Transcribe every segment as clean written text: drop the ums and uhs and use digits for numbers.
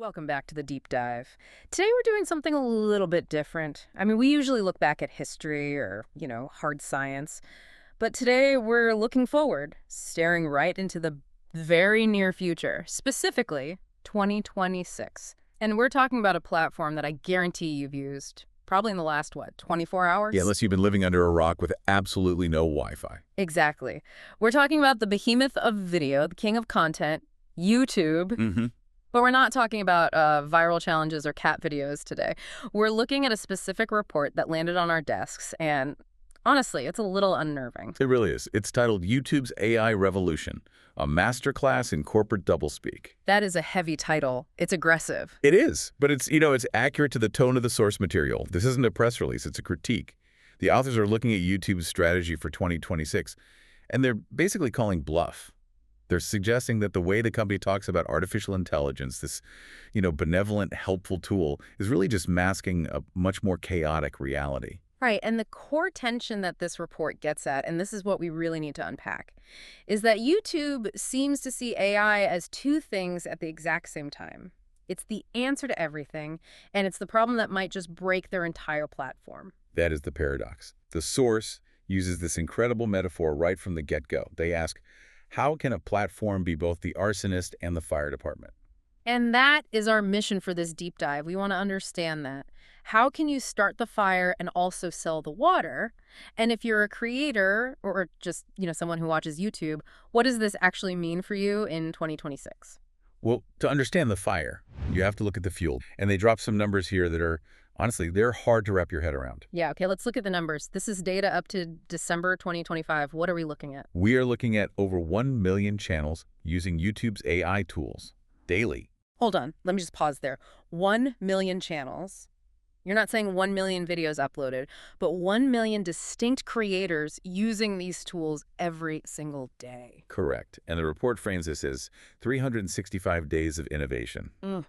Welcome back to the deep dive. Today we're doing something a little bit different. We usually look back at history or, hard science. But today we're looking forward, staring right into the very near future, specifically 2026. And we're talking about a platform that I guarantee you've used probably in the last, 24 hours? Yeah, unless you've been living under a rock with absolutely no Wi-Fi. Exactly. We're talking about the behemoth of video, the king of content, YouTube. Mm-hmm. But we're not talking about viral challenges or cat videos today. We're looking at a specific report that landed on our desks, and honestly, it's a little unnerving. It really is. It's titled YouTube's AI Revolution, a masterclass in corporate doublespeak. That is a heavy title. It's aggressive. It is, but it's accurate to the tone of the source material. This isn't a press release, it's a critique. The authors are looking at YouTube's strategy for 2026, and they're basically calling bluff. They're suggesting that the way the company talks about artificial intelligence, this, benevolent, helpful tool, is really just masking a much more chaotic reality. Right, and the core tension that this report gets at, and this is what we really need to unpack, is that YouTube seems to see AI as two things at the exact same time. It's the answer to everything, and it's the problem that might just break their entire platform. That is the paradox. The source uses this incredible metaphor right from the get-go. They ask, how can a platform be both the arsonist and the fire department? And that is our mission for this deep dive. We want to understand that. How can you start the fire and also sell the water? And if you're a creator or just, someone who watches YouTube, what does this actually mean for you in 2026? Well, to understand the fire, you have to look at the fuel. And they drop some numbers here that are, honestly, they're hard to wrap your head around. Yeah, okay, let's look at the numbers. This is data up to December 2025. What are we looking at? We are looking at over 1 million channels using YouTube's AI tools daily. Hold on, let me just pause there. 1 million channels. You're not saying 1 million videos uploaded, but 1 million distinct creators using these tools every single day. Correct. And the report frames this as 365 days of innovation. Mm.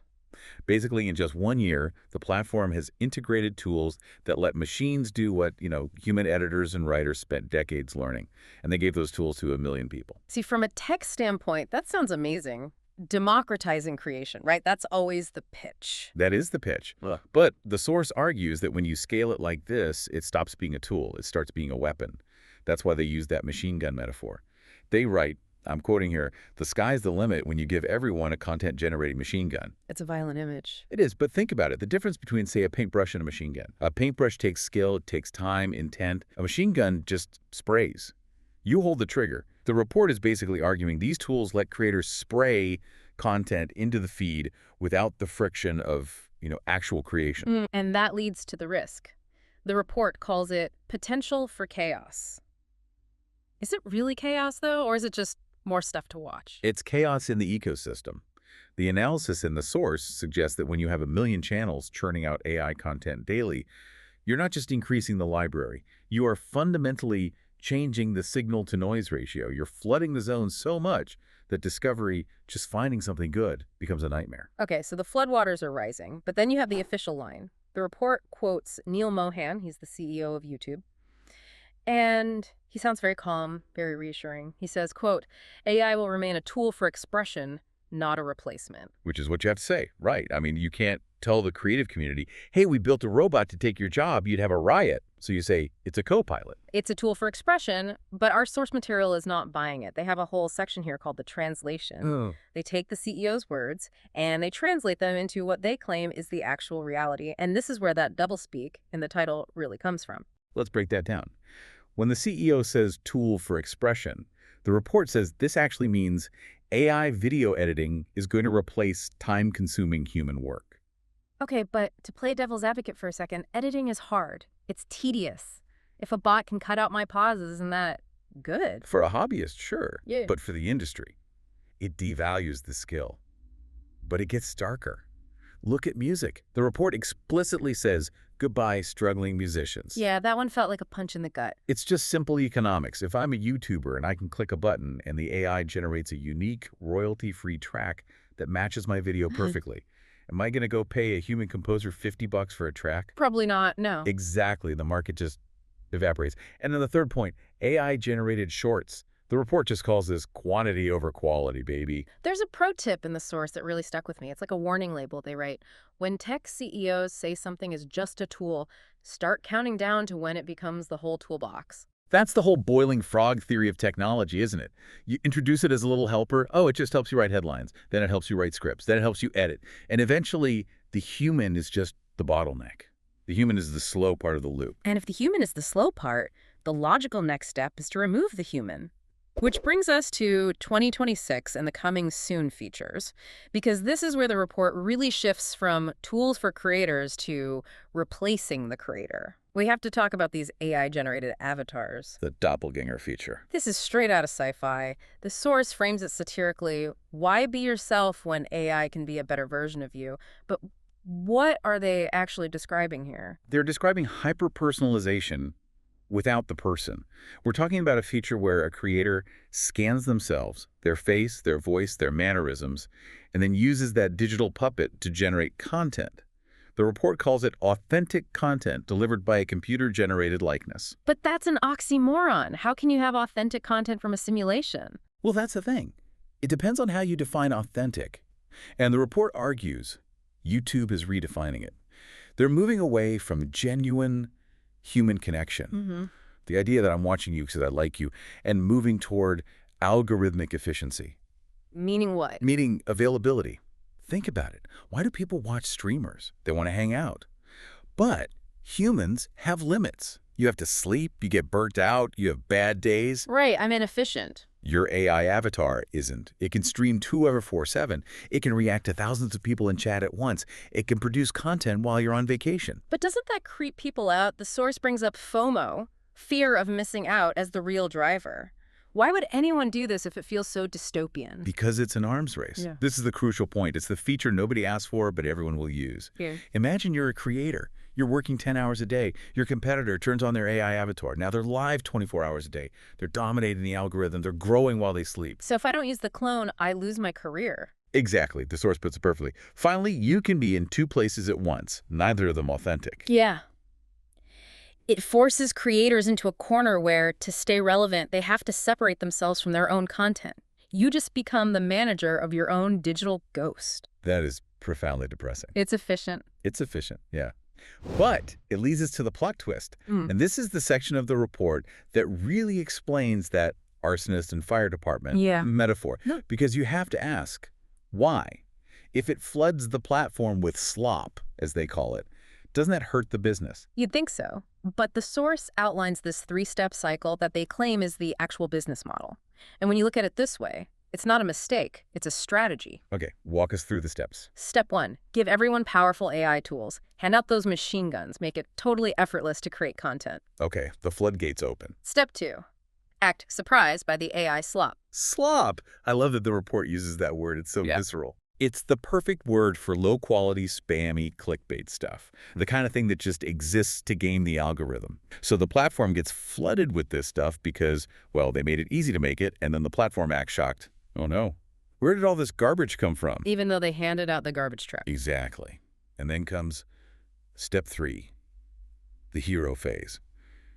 Basically, in just 1 year, the platform has integrated tools that let machines do what, human editors and writers spent decades learning. And they gave those tools to 1 million people. See, from a tech standpoint, that sounds amazing. Democratizing creation, right? That's always the pitch. That is the pitch. Ugh. But the source argues that when you scale it like this, it stops being a tool. It starts being a weapon. That's why they use that machine gun metaphor. They write, I'm quoting here, the sky's the limit when you give everyone a content-generating machine gun. It's a violent image. It is, but think about it. The difference between, say, a paintbrush and a machine gun. A paintbrush takes skill, it takes time, intent. A machine gun just sprays. You hold the trigger. The report is basically arguing these tools let creators spray content into the feed without the friction of, actual creation. And that leads to the risk. The report calls it potential for chaos. Is it really chaos, though, or is it just more stuff to watch? It's chaos in the ecosystem. The analysis in the source suggests that when you have 1 million channels churning out AI content daily, you're not just increasing the library. You are fundamentally changing the signal-to-noise ratio. You're flooding the zone so much that discovery, just finding something good, becomes a nightmare. Okay, so the floodwaters are rising, but then you have the official line. The report quotes Neil Mohan, he's the CEO of YouTube, and he sounds very calm, very reassuring. He says, quote, AI will remain a tool for expression, not a replacement. Which is what you have to say, right? You can't tell the creative community, hey, we built a robot to take your job, you'd have a riot. So you say, it's a co-pilot. It's a tool for expression, but our source material is not buying it. They have a whole section here called the translation. Oh. They take the CEO's words and they translate them into what they claim is the actual reality. And this is where that doublespeak in the title really comes from. Let's break that down. When the CEO says tool for expression, the report says this actually means AI video editing is going to replace time-consuming human work. Okay, but to play devil's advocate for a second, editing is hard. It's tedious. If a bot can cut out my pauses, isn't that good? For a hobbyist, sure. Yeah. But for the industry, it devalues the skill. But it gets starker. Look at music. The report explicitly says, goodbye, struggling musicians. Yeah, that one felt like a punch in the gut. It's just simple economics. If I'm a YouTuber and I can click a button and the AI generates a unique, royalty-free track that matches my video perfectly, am I going to go pay a human composer $50 for a track? Probably not, no. Exactly. The market just evaporates. And then the third point, AI-generated shorts. The report just calls this quantity over quality, baby. There's a pro tip in the source that really stuck with me. It's like a warning label they write. When tech CEOs say something is just a tool, start counting down to when it becomes the whole toolbox. That's the whole boiling frog theory of technology, isn't it? You introduce it as a little helper. Oh, it just helps you write headlines. Then it helps you write scripts. Then it helps you edit. And eventually, the human is just the bottleneck. The human is the slow part of the loop. And if the human is the slow part, the logical next step is to remove the human. Which brings us to 2026 and the coming soon features, because this is where the report really shifts from tools for creators to replacing the creator. We have to talk about these AI-generated avatars. The doppelganger feature. This is straight out of sci-fi. The source frames it satirically. Why be yourself when AI can be a better version of you? But what are they actually describing here? They're describing hyper-personalization without the person. We're talking about a feature where a creator scans themselves, their face, their voice, their mannerisms, and then uses that digital puppet to generate content. The report calls it authentic content delivered by a computer-generated likeness. But that's an oxymoron. How can you have authentic content from a simulation? Well, that's the thing. It depends on how you define authentic. And the report argues YouTube is redefining it. They're moving away from genuine human connection, the idea that I'm watching you because I like you, and moving toward algorithmic efficiency. Meaning what? Meaning availability. Think about it. Why do people watch streamers? They want to hang out. But humans have limits. You have to sleep, you get burnt out, you have bad days. Right, I'm inefficient. Your AI avatar isn't. It can stream 24/7. It can react to thousands of people in chat at once. It can produce content while you're on vacation. But doesn't that creep people out? The source brings up FOMO, fear of missing out, as the real driver. Why would anyone do this if it feels so dystopian? Because it's an arms race. Yeah. This is the crucial point. It's the feature nobody asked for, but everyone will use. Yeah. Imagine you're a creator. You're working 10 hours a day. Your competitor turns on their AI avatar. Now they're live 24 hours a day. They're dominating the algorithm. They're growing while they sleep. So if I don't use the clone, I lose my career. Exactly. The source puts it perfectly. Finally, you can be in two places at once, neither of them authentic. Yeah. It forces creators into a corner where, to stay relevant, they have to separate themselves from their own content. You just become the manager of your own digital ghost. That is profoundly depressing. It's efficient. It's efficient, yeah. But it leads us to the plot twist. And this is the section of the report that really explains that arsonist and fire department metaphor. Because you have to ask, why? If it floods the platform with slop, as they call it, doesn't that hurt the business? You'd think so. But the source outlines this three-step cycle that they claim is the actual business model. And when you look at it this way, it's not a mistake, it's a strategy. Okay, walk us through the steps. Step 1, give everyone powerful AI tools. Hand out those machine guns, make it totally effortless to create content. Okay, the floodgates open. Step 2, act surprised by the AI slop. Slop! I love that the report uses that word. It's so visceral. It's the perfect word for low-quality, spammy, clickbait stuff. The kind of thing that just exists to game the algorithm. So the platform gets flooded with this stuff because, well, they made it easy to make it, and then the platform acts shocked. Oh no. Where did all this garbage come from? Even though they handed out the garbage truck. Exactly. And then comes step 3, the hero phase.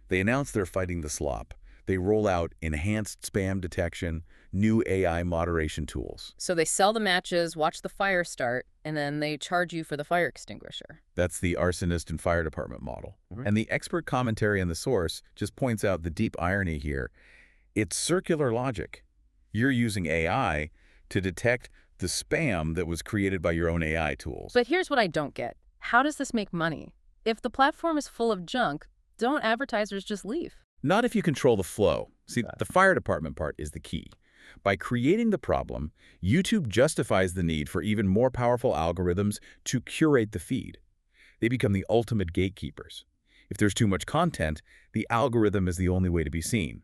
They announce they're fighting the slop. They roll out enhanced spam detection, new AI moderation tools. So they sell the matches, watch the fire start, and then they charge you for the fire extinguisher. That's the arsonist and fire department model. And the expert commentary in the source just points out the deep irony here. It's circular logic. You're using AI to detect the spam that was created by your own AI tools. But here's what I don't get. How does this make money? If the platform is full of junk, don't advertisers just leave? Not if you control the flow. See, the fire department part is the key. By creating the problem, YouTube justifies the need for even more powerful algorithms to curate the feed. They become the ultimate gatekeepers. If there's too much content, the algorithm is the only way to be seen.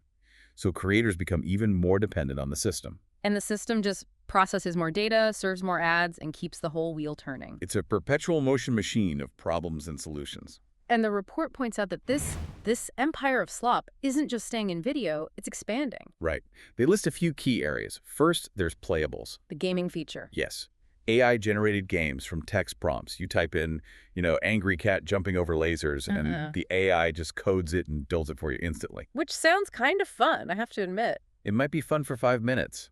So creators become even more dependent on the system. And the system just processes more data, serves more ads, and keeps the whole wheel turning. It's a perpetual motion machine of problems and solutions. And the report points out that this empire of slop isn't just staying in video, it's expanding. Right. They list a few key areas. First, there's playables. The gaming feature. Yes. AI-generated games from text prompts. You type in, angry cat jumping over lasers, and the AI just codes it and builds it for you instantly. Which sounds kind of fun, I have to admit. It might be fun for 5 minutes.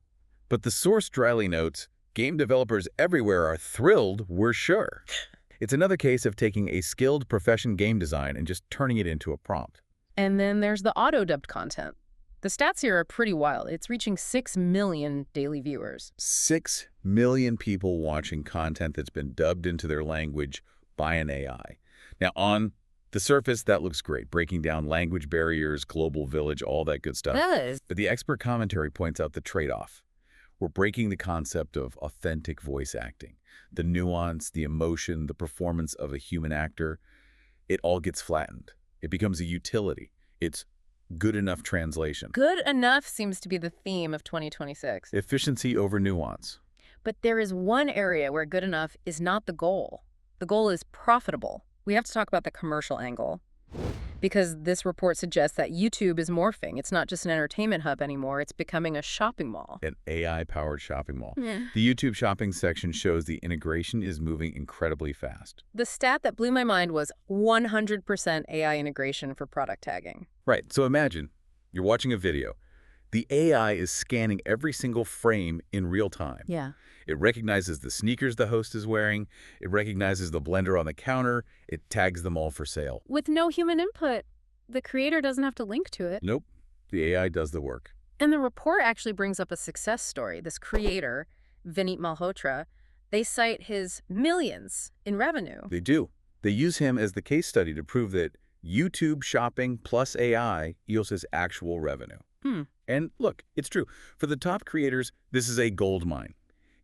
But the source dryly notes, game developers everywhere are thrilled, we're sure. It's another case of taking a skilled profession game design and just turning it into a prompt. And then there's the auto-dubbed content. The stats here are pretty wild. It's reaching 6 million daily viewers. 6 million people watching content that's been dubbed into their language by an AI. Now, on the surface, that looks great, breaking down language barriers, global village, all that good stuff. Does. But the expert commentary points out the trade-off. We're breaking the concept of authentic voice acting. The nuance, the emotion, the performance of a human actor, it all gets flattened. It becomes a utility. It's good enough translation. Good enough seems to be the theme of 2026. Efficiency over nuance. But there is one area where good enough is not the goal. The goal is profitable. We have to talk about the commercial angle, because this report suggests that YouTube is morphing. It's not just an entertainment hub anymore. It's becoming a shopping mall. An AI-powered shopping mall. Yeah. The YouTube shopping section shows the integration is moving incredibly fast. The stat that blew my mind was 100% AI integration for product tagging. Right, so imagine you're watching a video. The AI is scanning every single frame in real time. Yeah. It recognizes the sneakers the host is wearing. It recognizes the blender on the counter. It tags them all for sale. With no human input, the creator doesn't have to link to it. Nope, the AI does the work. And the report actually brings up a success story. This creator, Vineet Malhotra, they cite his millions in revenue. They do. They use him as the case study to prove that YouTube shopping plus AI yields his actual revenue. And look, it's true. For the top creators, this is a gold mine.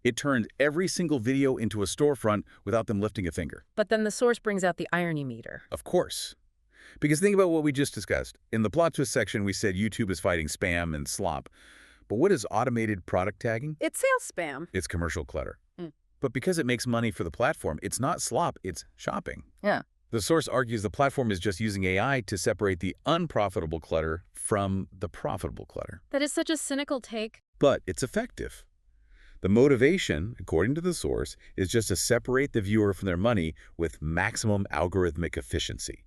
It turned every single video into a storefront without them lifting a finger. But then the source brings out the irony meter. Of course. Because think about what we just discussed. In the plot twist section, we said YouTube is fighting spam and slop. But what is automated product tagging? It's sales spam. It's commercial clutter. But because it makes money for the platform, it's not slop, it's shopping. Yeah. The source argues the platform is just using AI to separate the unprofitable clutter from the profitable clutter. That is such a cynical take. But it's effective. The motivation, according to the source, is just to separate the viewer from their money with maximum algorithmic efficiency.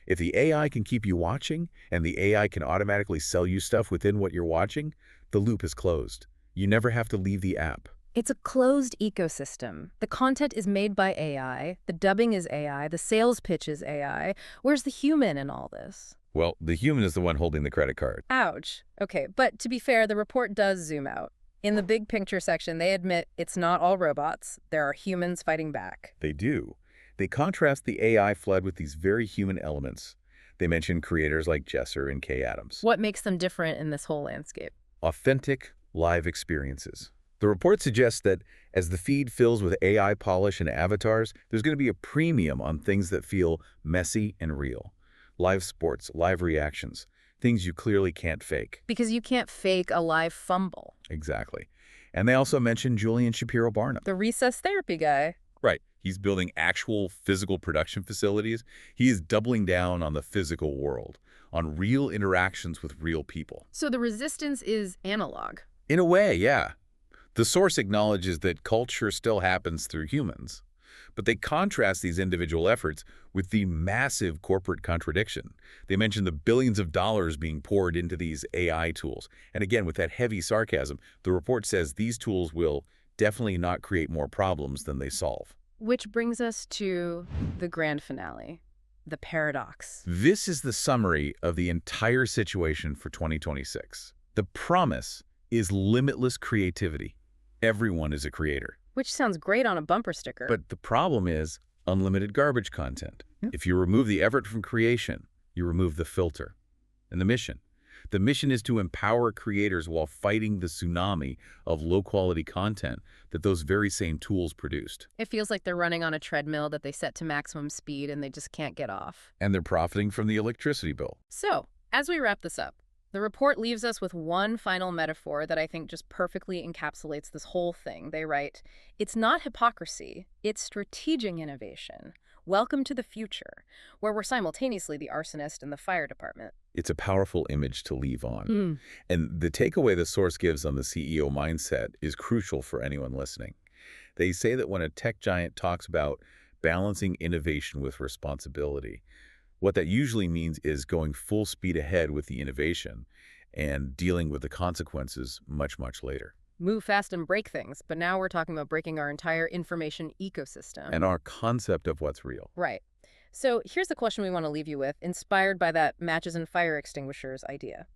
If the AI can keep you watching, and the AI can automatically sell you stuff within what you're watching, the loop is closed. You never have to leave the app. It's a closed ecosystem. The content is made by AI, the dubbing is AI, the sales pitch is AI. Where's the human in all this? Well, the human is the one holding the credit card. Ouch. Okay, but to be fair, the report does zoom out. In the big picture section, they admit it's not all robots. There are humans fighting back. They do. They contrast the AI flood with these very human elements. They mention creators like Jesser and Kay Adams. What makes them different in this whole landscape? Authentic, live experiences. The report suggests that as the feed fills with AI polish and avatars, there's going to be a premium on things that feel messy and real. Live sports, live reactions, things you clearly can't fake. Because you can't fake a live fumble. Exactly. And they also mention Julian Shapiro-Barnum. The recess therapy guy. Right. He's building actual physical production facilities. He is doubling down on the physical world, on real interactions with real people. So the resistance is analog. In a way, yeah. The source acknowledges that culture still happens through humans, but they contrast these individual efforts with the massive corporate contradiction. They mention the billions of dollars being poured into these AI tools. And again, with that heavy sarcasm, the report says these tools will definitely not create more problems than they solve. Which brings us to the grand finale, the paradox. This is the summary of the entire situation for 2026. The promise is limitless creativity. Everyone is a creator. Which sounds great on a bumper sticker. But the problem is unlimited garbage content. If you remove the effort from creation, you remove the filter. And the mission. The mission is to empower creators while fighting the tsunami of low-quality content that those very same tools produced. It feels like they're running on a treadmill that they set to maximum speed and they just can't get off. And they're profiting from the electricity bill. So, as we wrap this up, the report leaves us with one final metaphor that I think just perfectly encapsulates this whole thing. They write, "It's not hypocrisy, it's strategic innovation. Welcome to the future, where we're simultaneously the arsonist and the fire department." It's a powerful image to leave on. And the takeaway the source gives on the CEO mindset is crucial for anyone listening. They say that when a tech giant talks about balancing innovation with responsibility, what that usually means is going full speed ahead with the innovation and dealing with the consequences much, much later. Move fast and break things, but now we're talking about breaking our entire information And ecosystem. our concept of what's real. Right. So here's the question we want to leave you with, inspired by that matches and fire extinguishers idea.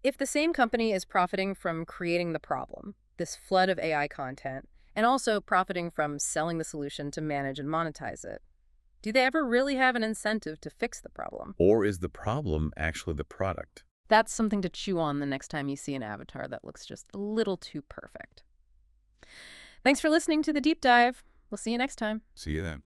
If the same company is profiting from creating the problem, this flood of AI content, and also profiting from selling the solution to manage and monetize it, do they ever really have an incentive to fix the problem? Or is the problem actually the product? That's something to chew on the next time you see an avatar that looks just a little too perfect. Thanks for listening to the deep dive. We'll see you next time. See you then.